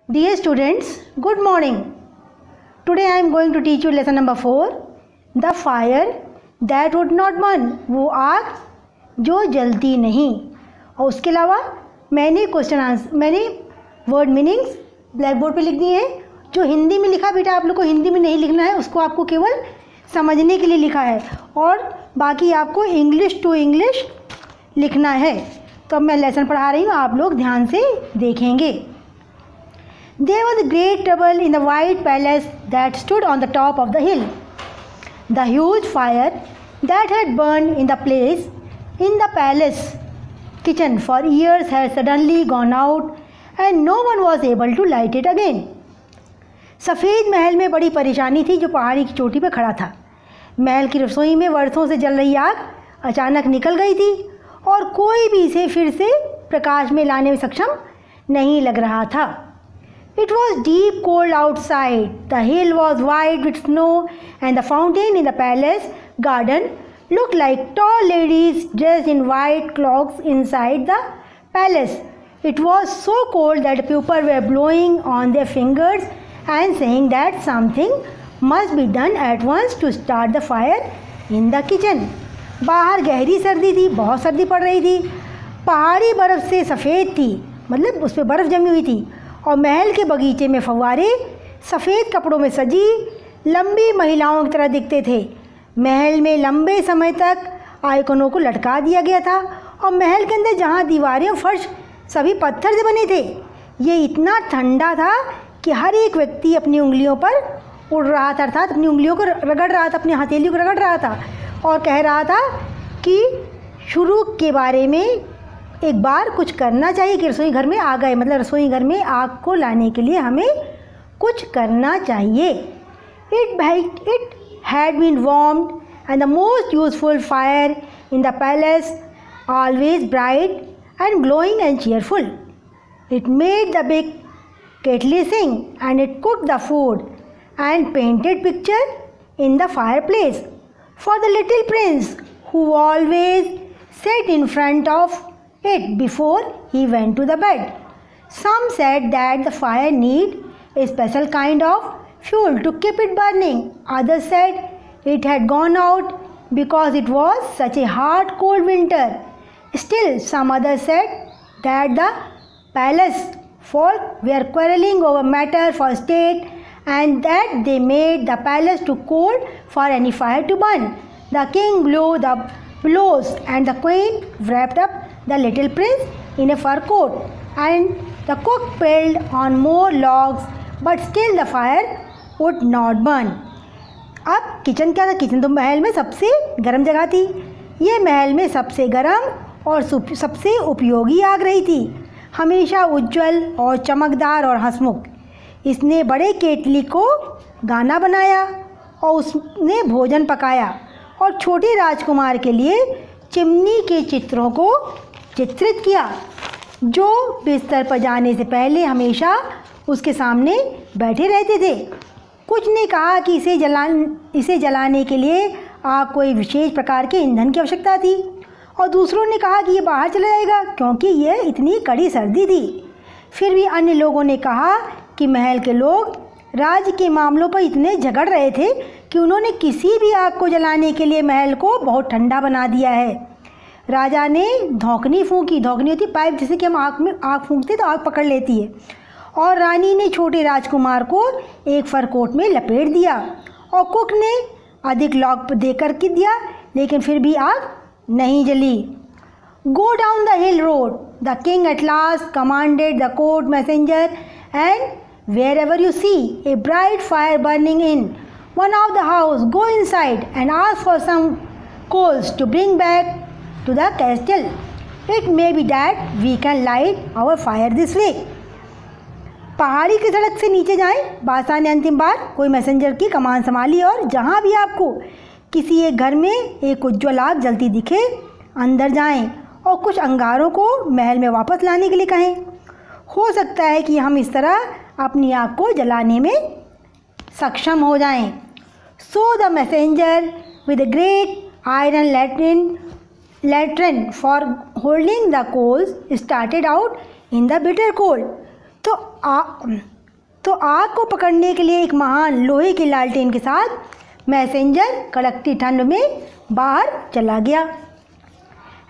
Dear students, good morning. Today I am going to teach you lesson number 4. The fire that would not burn. वो आग जो जलती नहीं. और उसके अलावा मैंने वर्ड मीनिंग्स ब्लैक बोर्ड पर लिख दिए हैं. जो हिंदी में लिखा बेटा आप लोग को हिंदी में नहीं लिखना है, उसको आपको केवल समझने के लिए लिखा है और बाकी आपको इंग्लिश टू इंग्लिश लिखना है. तो अब मैं लेसन पढ़ा रही हूँ, आप लोग ध्यान से देखेंगे. There was a great trouble in the white palace that stood on the top of the hill. The huge fire that had burned in the palace kitchen for years had suddenly gone out and no one was able to light it again. सफ़ेद महल में बड़ी परेशानी थी जो पहाड़ी की चोटी पर खड़ा था. महल की रसोई में वर्षों से जल रही आग अचानक निकल गई थी और कोई भी इसे फिर से प्रकाश में लाने में सक्षम नहीं लग रहा था. It was deep cold outside. The hill was white with snow and the fountain in the palace garden looked like tall ladies dressed in white cloaks inside the palace. It was so cold that people were blowing on their fingers and saying that something must be done at once to start the fire in the kitchen. बाहर गहरी सर्दी थी, बहुत सर्दी पड़ रही थी. पहाड़ी बर्फ़ से सफ़ेद थी, मतलब उस पर बर्फ़ जमी हुई थी और महल के बगीचे में फव्वारे सफ़ेद कपड़ों में सजी लंबी महिलाओं की तरह दिखते थे. महल में लंबे समय तक आइकनों को लटका दिया गया था और महल के अंदर जहाँ दीवारें और फर्श सभी पत्थर से बने थे, ये इतना ठंडा था कि हर एक व्यक्ति अपनी उंगलियों पर उड़ रहा था, अर्थात अपनी उंगलियों को रगड़ रहा था, अपनी हथेलियों को रगड़ रहा था और कह रहा था कि शुरू के बारे में एक बार कुछ करना चाहिए कि रसोई घर में आ गए, मतलब रसोई घर में आग को लाने के लिए हमें कुछ करना चाहिए. It had been warmed and the most useful fire in the palace, always bright and glowing and cheerful. It made the big kettle sing and it cooked the food and painted picture in the fireplace for the little prince who always sat in front of it before he went to the bed. Some said that the fire need a special kind of fuel to keep it burning. Others said it had gone out because it was such a hard cold winter. Still some others said that the palace folk were quarreling over matter for state and that they made the palace too cold for any fire to burn. The king blew the blows and the queen wrapped up the little prince in a fur coat and the cook piled on more logs but still the fire would not burn. अब kitchen क्या था? Kitchen तो महल में सबसे गर्म जगह थी. ये महल में सबसे गर्म और सबसे उपयोगी आग रही थी, हमेशा उज्जवल और चमकदार और हंसमुख. इसने बड़े केतली को गाना बनाया और उसने भोजन पकाया और छोटे राजकुमार के लिए चिमनी के चित्रों को चित्रित किया जो बिस्तर पर जाने से पहले हमेशा उसके सामने बैठे रहते थे. कुछ ने कहा कि इसे जलाने के लिए आग कोई विशेष प्रकार के ईंधन की आवश्यकता थी और दूसरों ने कहा कि ये बाहर चला जाएगा क्योंकि यह इतनी कड़ी सर्दी थी. फिर भी अन्य लोगों ने कहा कि महल के लोग राज्य के मामलों पर इतने झगड़ रहे थे कि उन्होंने किसी भी आग को जलाने के लिए महल को बहुत ठंडा बना दिया है. राजा ने धौंकनी फूंकी. धौंकनी होती पाइप, जैसे कि हम आग में आग फूंकते तो आग पकड़ लेती है. और रानी ने छोटे राजकुमार को एक फर कोट में लपेट दिया और कुक ने अधिक लॉग देकर के दिया, लेकिन फिर भी आग नहीं जली. Go down the hill road. The king at last commanded the court messenger and wherever you see a bright fire burning in one of the house, go inside and ask for some coals to bring back to the castle. It may be that we can light our fire this way. पहाड़ी की सड़क से नीचे जाएं. बादशाह ने अंतिम बार कोई मैसेंजर की कमान संभाली और जहाँ भी आपको किसी एक घर में एक उज्ज्वल आग जलती दिखे अंदर जाएं और कुछ अंगारों को महल में वापस लाने के लिए कहें. हो सकता है कि हम इस तरह अपनी आग को जलाने में सक्षम हो जाएं. So the messenger with a great iron lantern for holding the coals started out in the bitter cold. तो आग को पकड़ने के लिए एक महान लोहे की लालटेन के साथ मैसेंजर कड़कती ठंड में बाहर चला गया।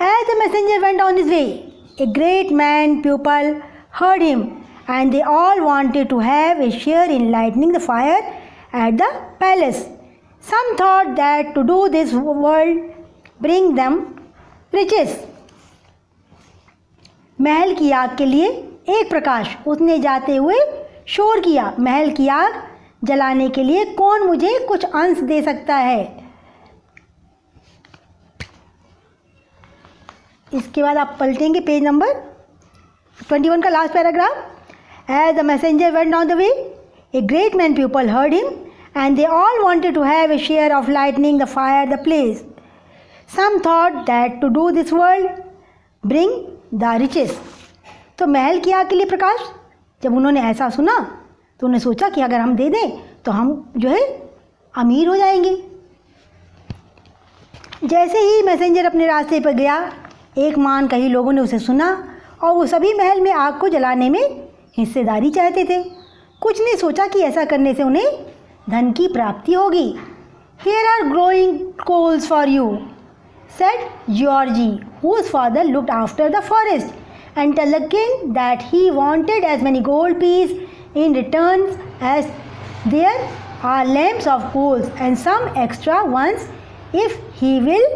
As the messenger went on his way, a great man people heard him, and they all wanted to have a share in lighting the fire at the palace. Some thought that to do this would bring them riches. महल की आग के लिए एक प्रकाश, उसने जाते हुए शोर किया, महल की आग जलाने के लिए कौन मुझे कुछ अंश दे सकता है। इसके बाद आप पलटेंगे पेज नंबर 21 का last paragraph. As the messenger went on the way, a great many people heard him, and they all wanted to have a share of lighting the fire the place. Some thought that to do this would bring the riches. तो महल की आग के लिए प्रकाश, जब उन्होंने ऐसा सुना तो उन्होंने सोचा कि अगर हम दे दें तो हम जो है अमीर हो जाएंगे। जैसे ही मैसेंजर अपने रास्ते पर गया, एक मान कई लोगों ने उसे सुना और वो सभी महल में आग को जलाने में हिस्सेदारी चाहते थे। कुछ ने सोचा कि ऐसा करने से उन्हें धन की प्राप्ति होगी। Here are growing coals for you, said Georgie, whose father looked after the forest, and tell the king that he wanted as many gold pieces in return as there are lamps of coals and some extra ones if he will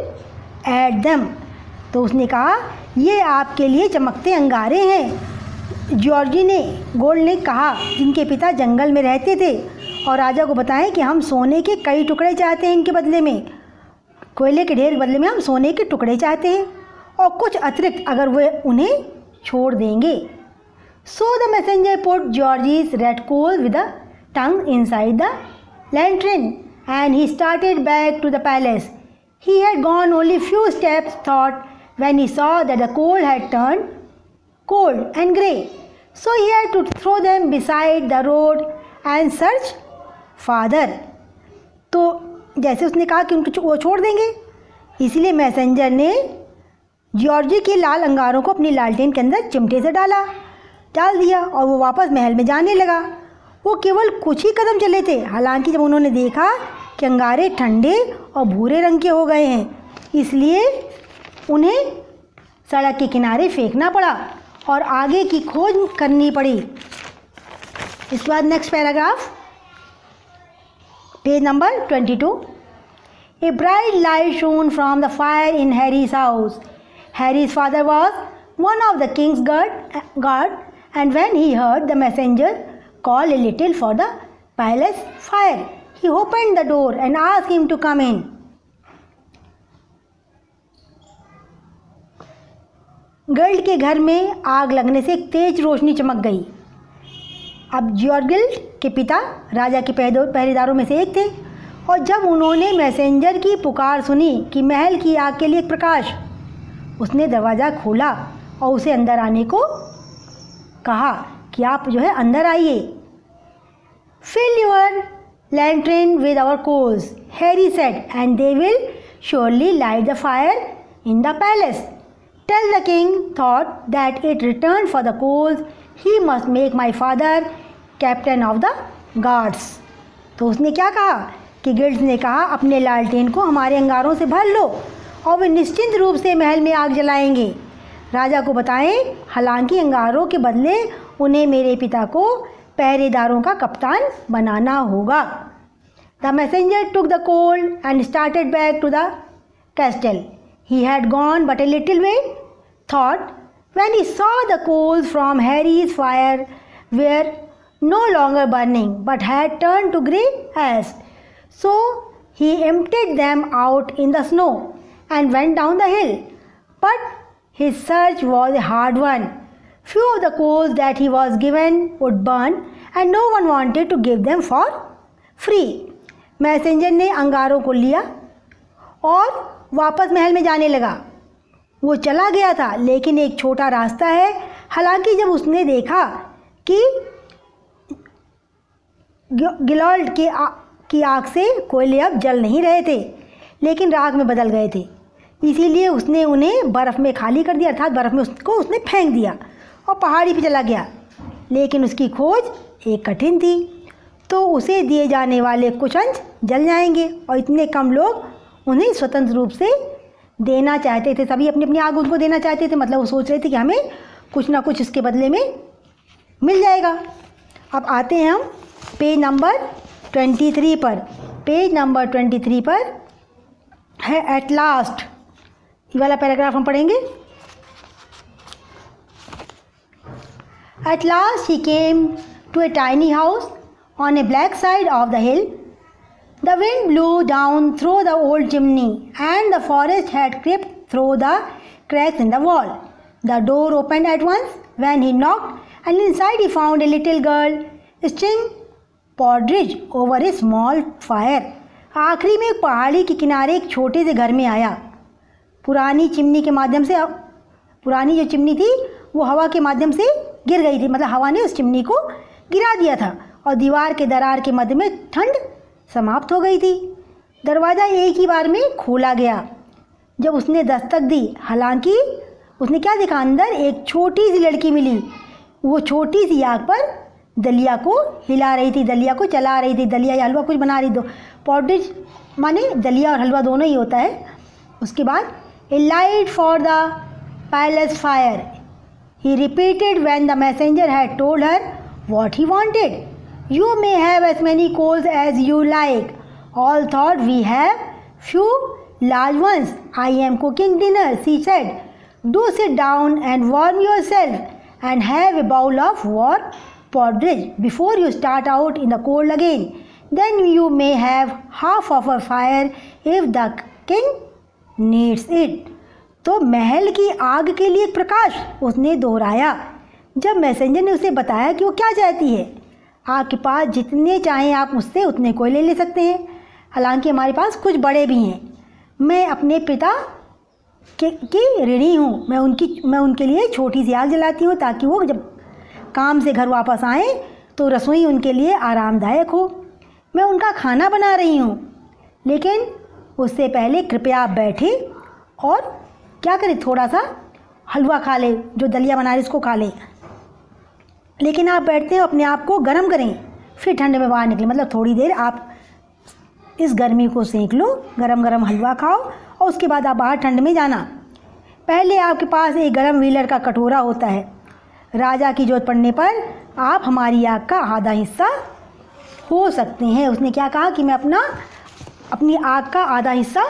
add them. तो उसने कहा, ये आपके लिए चमकते अंगारे हैं। Georgy ने गोल्ड ने कहा, जिनके पिता जंगल में रहते थे, और राजा को बताएं कि हम सोने के कई टुकड़े चाहते हैं, इनके बदले में कोयले के ढेर के बदले में हम सोने के टुकड़े चाहते हैं और कुछ अतिरिक्त अगर वे उन्हें छोड़ देंगे। So the messenger put Georgie's red coal with the tongue inside the lantern and he started back to the palace. He had gone only few steps thought when he saw that the coal had turned cold and grey. So he had to throw them beside the road and search farther. तो जैसे उसने कहा कि उनको वो छोड़ देंगे, इसलिए मैसेंजर ने जॉर्जी के लाल अंगारों को अपनी लालटेन के अंदर चिमटे से डाल दिया और वो वापस महल में जाने लगा। वो केवल कुछ ही कदम चले थे, हालांकि जब उन्होंने देखा कि अंगारे ठंडे और भूरे रंग के हो गए हैं, इसलिए उन्हें सड़क के किनारे फेंकना पड़ा और आगे की खोज करनी पड़ी। इसके बाद next paragraph, page number 22। A bright light shown from the fire in Harry's house. Harry's father was one of the Kings guard and when he heard the messenger call a little for the palace fire, he opened the door and asked him to come in. गर्ल्ड के घर में आग लगने से एक तेज रोशनी चमक गई। अब जॉर्गिल्ड के पिता राजा के पहरेदारों में से एक थे और जब उन्होंने मैसेंजर की पुकार सुनी कि महल की आग के लिए एक प्रकाश, उसने दरवाज़ा खोला और उसे अंदर आने को कहा कि आप जो है अंदर आइए। Fill your lantern with our coals, Harry said, and they will surely light the fire in the palace. Till the king thought that it returned for the coals, he must make my father captain of the guards. तो उसने क्या कहा कि guilds ने कहा, अपने लालटेन को हमारे अंगारों से भर लो और वे निश्चिंत रूप से महल में आग जलाएंगे। राजा को बताएं, हालांकि अंगारों के बदले उन्हें मेरे पिता को पहरेदारों का कप्तान बनाना होगा। The messenger took the coal and started back to the castle. He had gone but a little way, thought, when he saw the coals from Harry's fire were no longer burning but had turned to grey ash. So he emptied them out in the snow and went down the hill. But his search was a hard one. Few of the coals that he was given would burn and no one wanted to give them for free. Messenger ने अंगारों को लिया और वापस महल में जाने लगा। वो चला गया था, लेकिन एक छोटा रास्ता है। हालांकि जब उसने देखा कि गिलॉल्ड की आग से कोयले अब जल नहीं रहे थे, लेकिन राख में बदल गए थे, इसीलिए उसने उन्हें बर्फ़ में खाली कर दिया, अर्थात बर्फ़ में उसको उसने फेंक दिया और पहाड़ी पे चला गया। लेकिन उसकी खोज एक कठिन थी, तो उसे दिए जाने वाले कुछ अंश जल जाएंगे और इतने कम लोग उन्हें स्वतंत्र रूप से देना चाहते थे। सभी अपनी अपनी आग उनको देना चाहते थे, मतलब वो सोच रहे थे कि हमें कुछ ना कुछ इसके बदले में मिल जाएगा। अब आते हैं हम पेज नंबर 23 पर। पेज नंबर 23 पर है एट लास्ट, ये वाला पैराग्राफ हम पढ़ेंगे। At last he came to a tiny house on a black side of the hill. The wind blew down through the old chimney and the forest had crept through the cracks in the wall. The door opened at once when he knocked and inside he found a little girl stirring porridge over a small fire. आखिरी में एक पहाड़ी के किनारे एक छोटे से घर में आया। पुरानी चिमनी के माध्यम से, पुरानी जो चिमनी थी वो हवा के माध्यम से गिर गई थी, मतलब हवा ने उस चिमनी को गिरा दिया था और दीवार के दरार के मध्य में ठंड समाप्त हो गई थी। दरवाज़ा एक ही बार में खोला गया जब उसने दस्तक दी। हालांकि उसने क्या देखा, अंदर एक छोटी सी लड़की मिली। वो छोटी सी आग पर दलिया को हिला रही थी, दलिया को चला रही थी, दलिया या हलवा कुछ बना रही थी। पॉटेज माने दलिया और हलवा दोनों ही होता है। उसके बाद a light for the palace fire he repeated when the messenger had told her what he wanted. You may have as many coals as you like. All thought we have few large ones. I am cooking dinner, she said. Do sit down and warm yourself and have a bowl of warm porridge before you start out in the cold again. Then you may have half of a fire if the king needs it. तो महल की आग के लिए प्रकाश उसने दोहराया जब messenger ने उसे बताया कि वो क्या चाहती है। आपके पास जितने चाहें आप मुझसे उतने कोयले ले सकते हैं, हालांकि हमारे पास कुछ बड़े भी हैं। मैं अपने पिता की ऋणी हूँ, मैं उनके लिए छोटी सी आग जलाती हूँ ताकि वो जब काम से घर वापस आएँ तो रसोई उनके लिए आरामदायक हो। मैं उनका खाना बना रही हूँ, लेकिन उससे पहले कृपया आप बैठे और क्या करें, थोड़ा सा हलवा खा लें, जो दलिया बना रहे इसको खा लें। लेकिन आप बैठते हैं अपने आप को गर्म करें, फिर ठंड में बाहर निकलें, मतलब थोड़ी देर आप इस गर्मी को सेंक लो, गरम गरम हलवा खाओ और उसके बाद आप बाहर ठंड में जाना। पहले आपके पास एक गरम व्हीलर का कटोरा होता है। राजा की जरूरत पड़ने पर आप हमारी आग का आधा हिस्सा हो सकते हैं। उसने क्या कहा कि मैं अपनी आग का आधा हिस्सा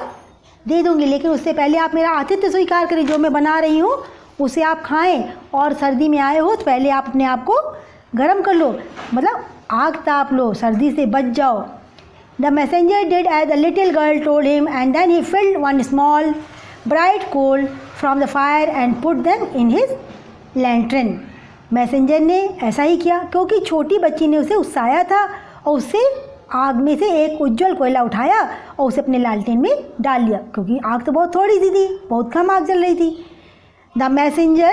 दे दूँगी, लेकिन उससे पहले आप मेरा आतिथ्य स्वीकार करें, जो मैं बना रही हूँ उसे आप खाएं, और सर्दी में आए हो तो पहले आप अपने आप को गर्म कर लो, मतलब आग ताप लो, सर्दी से बच जाओ। The messenger did as the little girl told him and then he filled one small bright coal from the fire and put them in his lantern. Messenger ने ऐसा ही किया क्योंकि छोटी बच्ची ने उसे उत्साया था और उससे आग में से एक उज्जवल कोयला उठाया और उसे अपने लालटेन में डाल लिया, क्योंकि आग तो बहुत थोड़ी सी थी, बहुत कम आग जल रही थी। The messenger,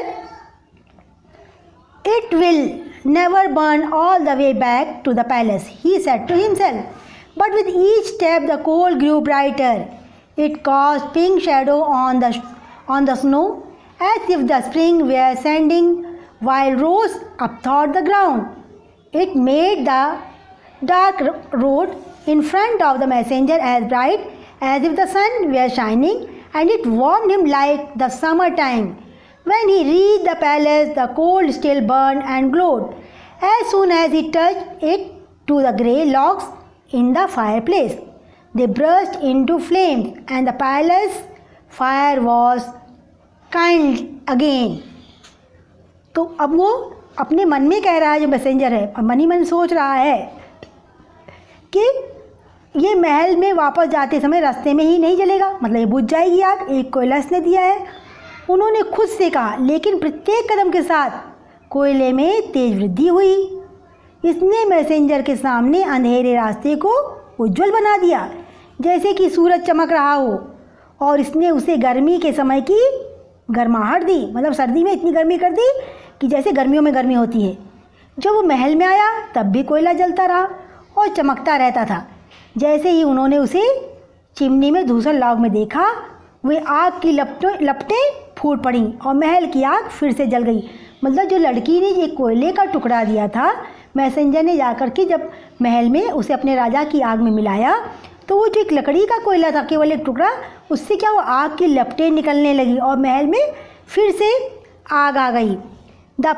it will never burn all the way back to the palace, he said to himself. But with each step the coal grew brighter. It cast pink shadow on the snow, as if the spring were sending wild rose up toward the ground. It made the dark road in front of the messenger as bright as if the sun were shining, and it warmed him like the summer time. When he reached the palace, the coal still burned and glowed. As soon as he touched it to the grey logs in the fireplace, they burst into flames, and the palace fire was kindled again. तो अब वो अपने मन में कह रहा है, जो मैसेंजर है, मन ही मन सोच रहा है कि ये महल में वापस जाते समय रास्ते में ही नहीं जलेगा, मतलब ये बुझ जाएगी आग। एक कोयला इसने दिया है, उन्होंने खुद से कहा, लेकिन प्रत्येक कदम के साथ कोयले में तेज वृद्धि हुई। इसने मैसेंजर के सामने अंधेरे रास्ते को उज्जवल बना दिया, जैसे कि सूरज चमक रहा हो, और इसने उसे गर्मी के समय की गर्माहट दी, मतलब सर्दी में इतनी गर्मी कर दी कि जैसे गर्मियों में गर्मी होती है। जब वो महल में आया तब भी कोयला जलता रहा और चमकता रहता था। जैसे ही उन्होंने उसे चिमनी में धूसर लॉग में देखा, वे आग की लपटें फूट पड़ी और महल की आग फिर से जल गई। मतलब जो लड़की ने एक कोयले का टुकड़ा दिया था, मैसेंजर ने जाकर के जब महल में उसे अपने राजा की आग में मिलाया, तो वो जो एक लकड़ी का कोयला था, केवल एक टुकड़ा, उससे क्या वो आग की लपटें निकलने लगी और महल में फिर से आग आ गई। The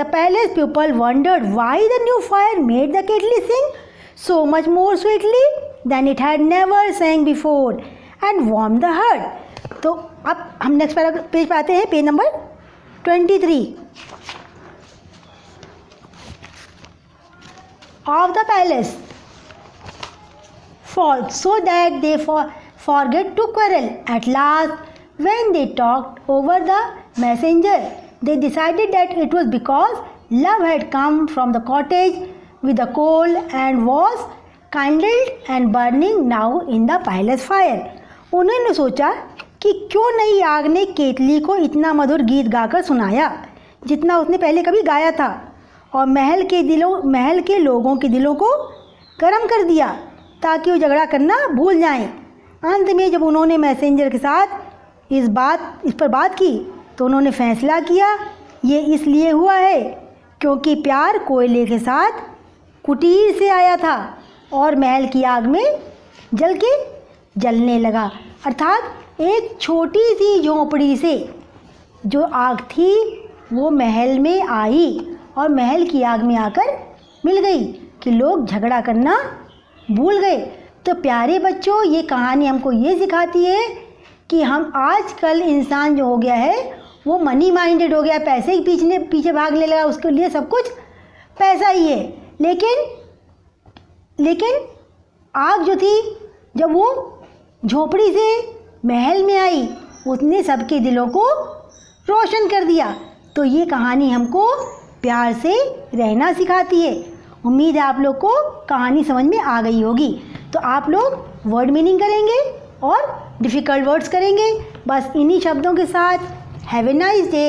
palace people wondered why the new fire made the kettle sing so much more sweetly than it had never sang before and warmed the heart। तो अब हम नेक्स्ट पेज पे आते हैं, page number 23 of the palace fall so that they forget to quarrel. At last, when they talked over the messenger, they decided that it was because love had come from the cottage with the coal and was kindled and burning now in the palace fire। उन्होंने सोचा कि क्यों नहीं आग ने केतली को इतना मधुर गीत गाकर सुनाया जितना उसने पहले कभी गाया था, और महल के लोगों के दिलों को गर्म कर दिया ताकि वो झगड़ा करना भूल जाएं। अंत में जब उन्होंने मैसेंजर के साथ इस पर बात की तो उन्होंने फैसला किया ये इसलिए हुआ है क्योंकि प्यार कोयले के साथ कुटीर से आया था और महल की आग में जलने लगा। अर्थात एक छोटी सी झोंपड़ी से जो आग थी वो महल में आई और महल की आग में आकर मिल गई कि लोग झगड़ा करना भूल गए। तो प्यारे बच्चों, ये कहानी हमको ये सिखाती है कि हम आजकल इंसान जो हो गया है वो मनी माइंडेड हो गया, पैसे के पीछे भागने लगा, उसके लिए सब कुछ पैसा ही है। लेकिन आग जो थी जब वो झोपड़ी से महल में आई उसने सबके दिलों को रोशन कर दिया। तो ये कहानी हमको प्यार से रहना सिखाती है। उम्मीद है आप लोग को कहानी समझ में आ गई होगी। तो आप लोग वर्ड मीनिंग करेंगे और डिफ़िकल्ट वर्ड्स करेंगे। बस इन्हीं शब्दों के साथ हैव ए नाइस डे।